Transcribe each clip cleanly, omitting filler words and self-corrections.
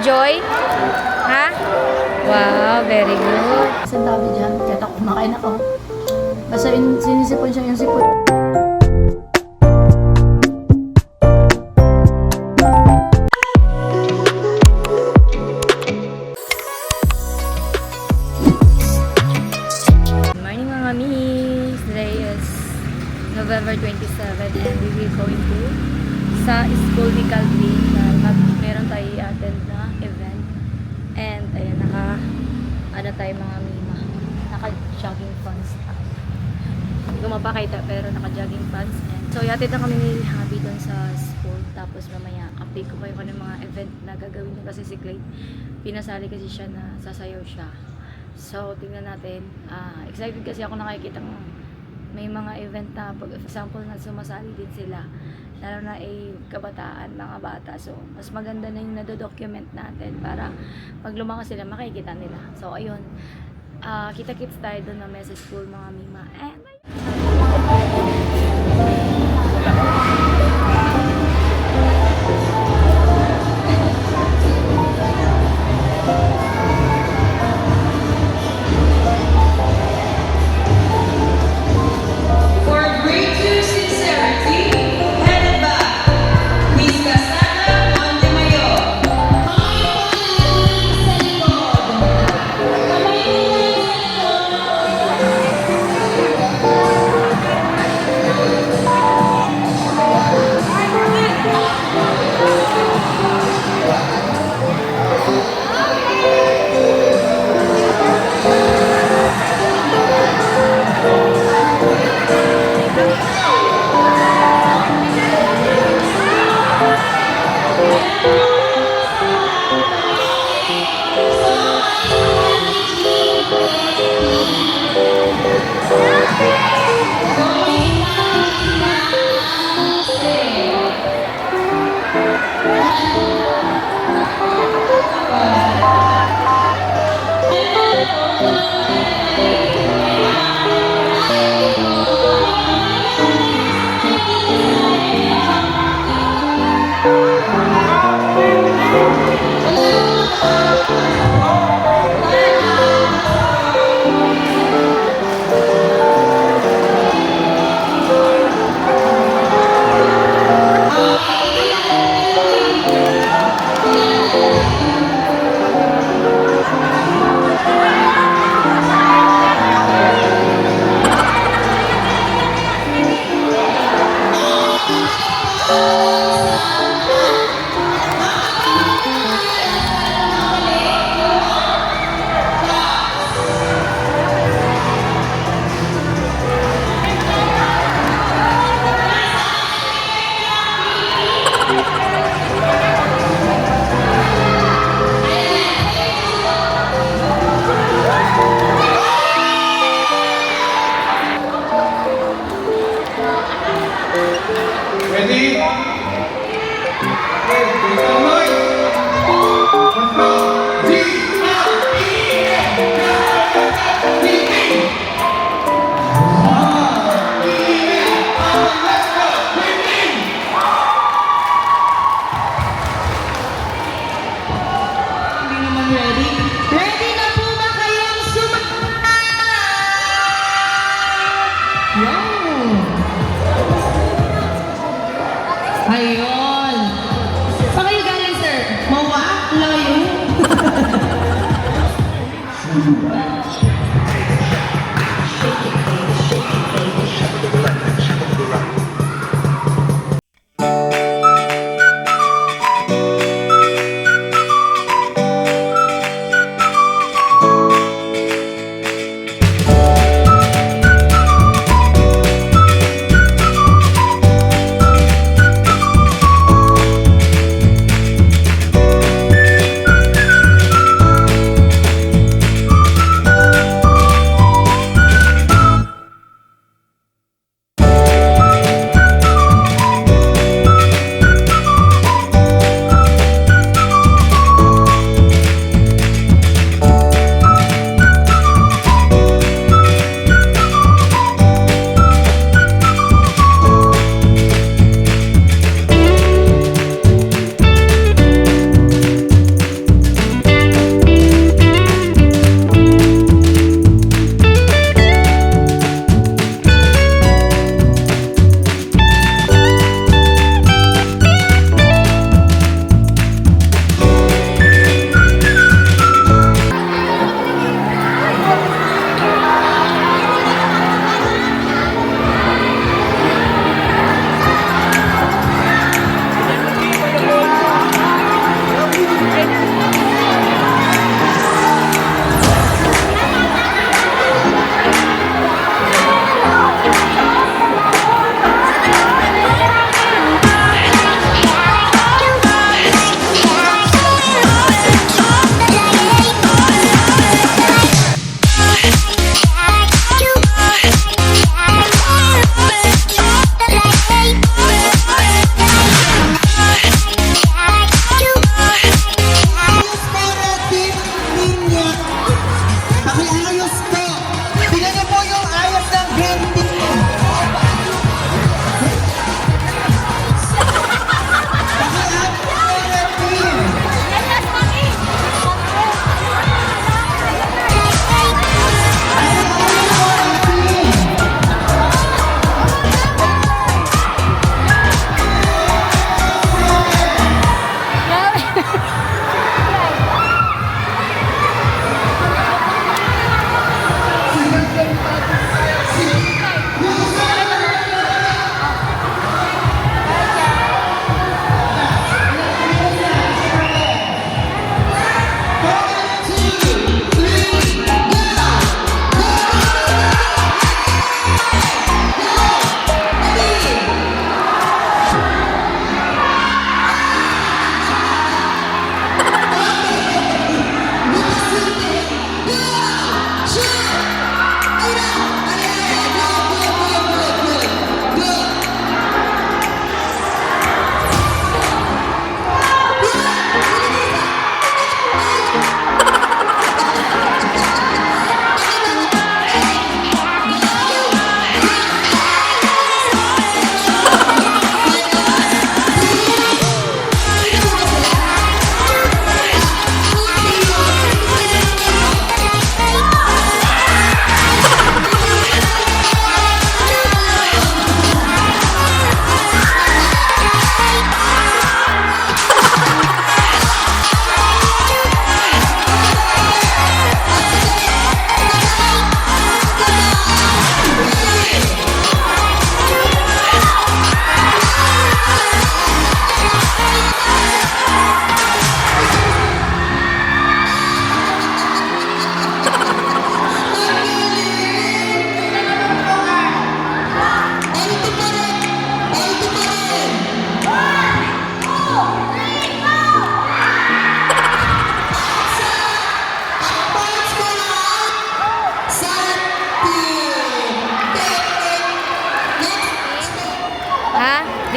nag-enjoy? Ha? Wow, very good. Isang tabi dyan, kahit ako kumakain ako. Basta sinisipon siya yung sipon. Good morning mga miss. Today is November 27 and we will going to sa school ni Calvin na meron tayo i-attend na event. And ayan, tayo mga mima. Naka-jogging pants tayo. Hindi ko mapakita pero naka-jogging pants. And so yatid na kami ni Habi doon sa school. Tapos mamaya update ko kayo kung ng mga event na gagawin niya kasi si Clyde. Pinasali kasi siya na sasayaw siya. So tingnan natin. Excited kasi ako nakikita may mga event na, for example, na sumasali din sila. Lalo na kabataan, mga bata. So, mas maganda na yung nadodocument natin para pag lumakas sila, makikita nila. So, ayun. Kita-kits tayo doon na message school, mga mima. And,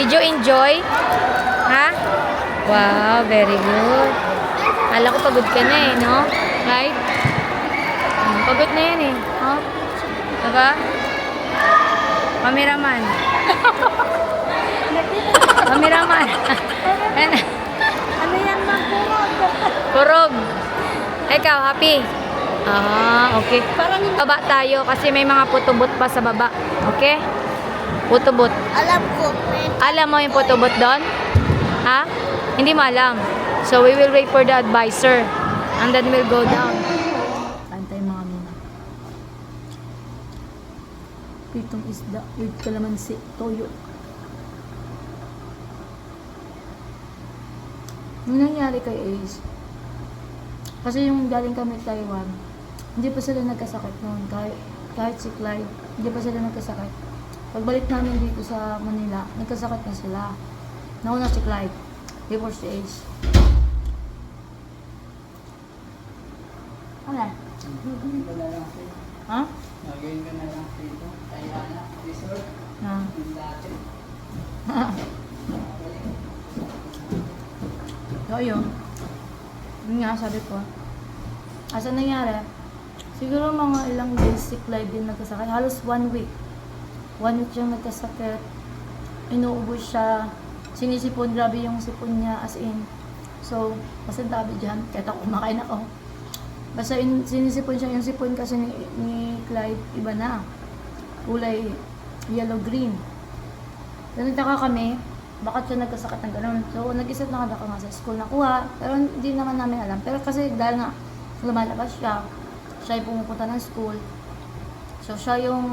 Did you enjoy? Ha? Wow, very good. Kala ko pagod ka na eh, no? Right? Pagod na yan eh. Oh? Diba? Kameraman. Kameraman. Ano yan, magpurog? Kurog. Ikaw, happy? Ah, okay. Baba tayo kasi may mga putubot pa sa baba. Okay? Putubot. Alam ko. Alam mo yung putubot doon? Ha? Hindi mo alam. So, we will wait for the advisor. And then we'll go down. Antay mga muna. Pitong isda, with kalamansi, toyo. Yung nangyari kay Ace, kasi yung galing kami Taiwan, hindi pa sila nagkasakit noon. Kahit si Clyde, hindi pa sila nagkasakit. Pagbalik namin dito sa Manila, nagkasakit na sila. Nauna si Clyde, before si Ace. Ano? Nagawin ka na lang sa'yo. Ha? Nagawin ka na lang sa'yo. Tayana, resort, Na. yung dati. So, yun. Yun nga, sabi ko. Asa nangyari? Siguro mga ilang days si Clyde din nagkasakit. Halos 1 week. 1 week siyang nagkasakit. Inuubos siya. Sinisipon, grabe yung sipon niya, as in. So, masantabi dyan. Kahit ako kumakain ako. Basta sinisipon siya. Yung sipon kasi ni Clyde, iba na. Kulay yellow-green. So, nagtaka kami, bakit siya nagkasakit ng gano'n. So, nag-isip na kami nga sa school nakuha. Pero hindi naman namin alam. Pero kasi dahil nga lumalabas siya, siya yung pumupunta ng school. So, siya yung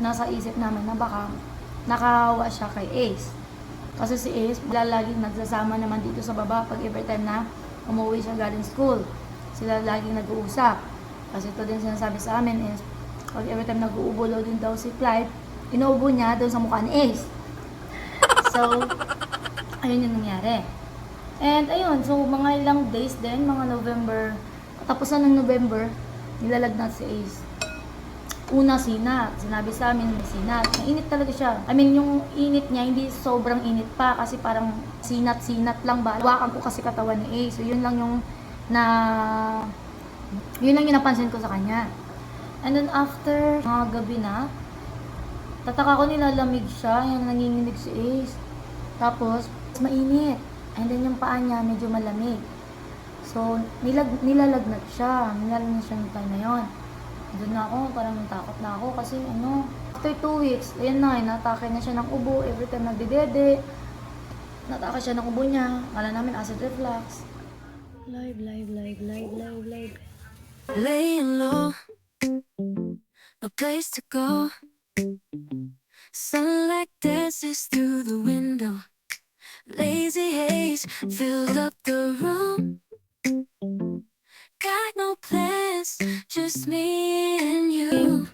nasa isip namin na baka nakahawa siya kay Ace. Kasi si Ace, laging nagsasama naman dito sa baba pag every time na umuwi siya galing school. Sila laging nag-uusap. Kasi ito din sinasabi sa amin is, pag every time nag-uubulo din daw si Clyde, inuubo niya doon sa mukha ni Ace. So, ayun yung nangyari. And ayun, so mga ilang days din, mga November, katapusan ng November, nilalagnat si Ace. Una, sinat. Sinabi sa amin, may sinat. Mainit talaga siya. I mean, yung init niya, hindi sobrang init pa kasi parang sinat-sinat lang ba. Hawakan ko kasi katawan ni Ace. So, yun lang yung napansin ko sa kanya. And then after mga gabi na, tataka ko nilalamig siya, yung nanginginig si Ace. Tapos, mainit. And then yung paa niya medyo malamig. So, nilalagnat siya. Nilalagnat siya yung time na yun. Doon na ako, parang natakot na ako kasi after 2 weeks, ayan na, natake na siya ng ubo. Every time nagdidede, natake siya ng ubo niya. Kala namin acid reflux. Live. Laying low, no place to go. Sunlight dances through the window. Lazy haze filled up the room. Got no plans, just me and you.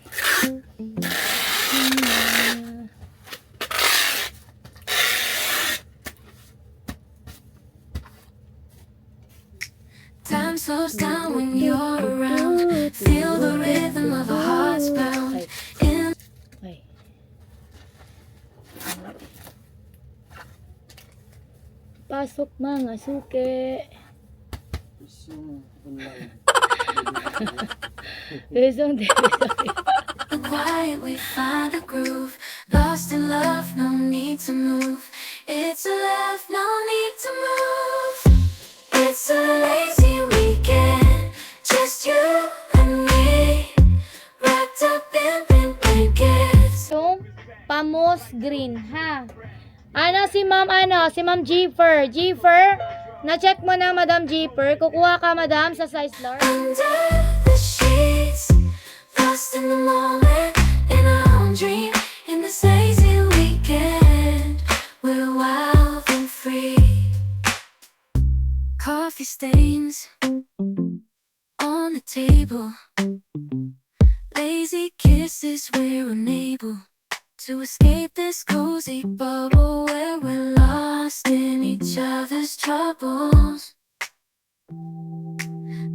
Time slows down when you're around. Feel the rhythm of our hearts bound in. Ay. Pasok mga suke. Isang online. Besong The quiet we find a groove. Lost in love, no need to move. It's a love, no need to move. It's a lazy weekend, just you and me, wrapped up in pink blankets. yung Pamos Green, ha? Si Ma'am Jeeper. Jeeper, na-check mo na, Madam Jeeper. Kukuha ka, Madam, sa size large. Under the sheets, lost in the moment, in our own dream. In this lazy weekend, we're wild and free. Coffee stains on the table. Lazy kisses, we're unable to escape this cozy bubble where we're lost in each other's troubles.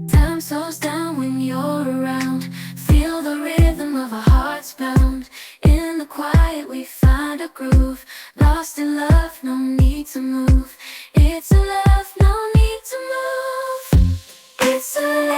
Time slows down when you're around. Feel the rhythm of our hearts bound. In the quiet we find a groove. Lost in love, no need to move. It's a love, no need to move. It's a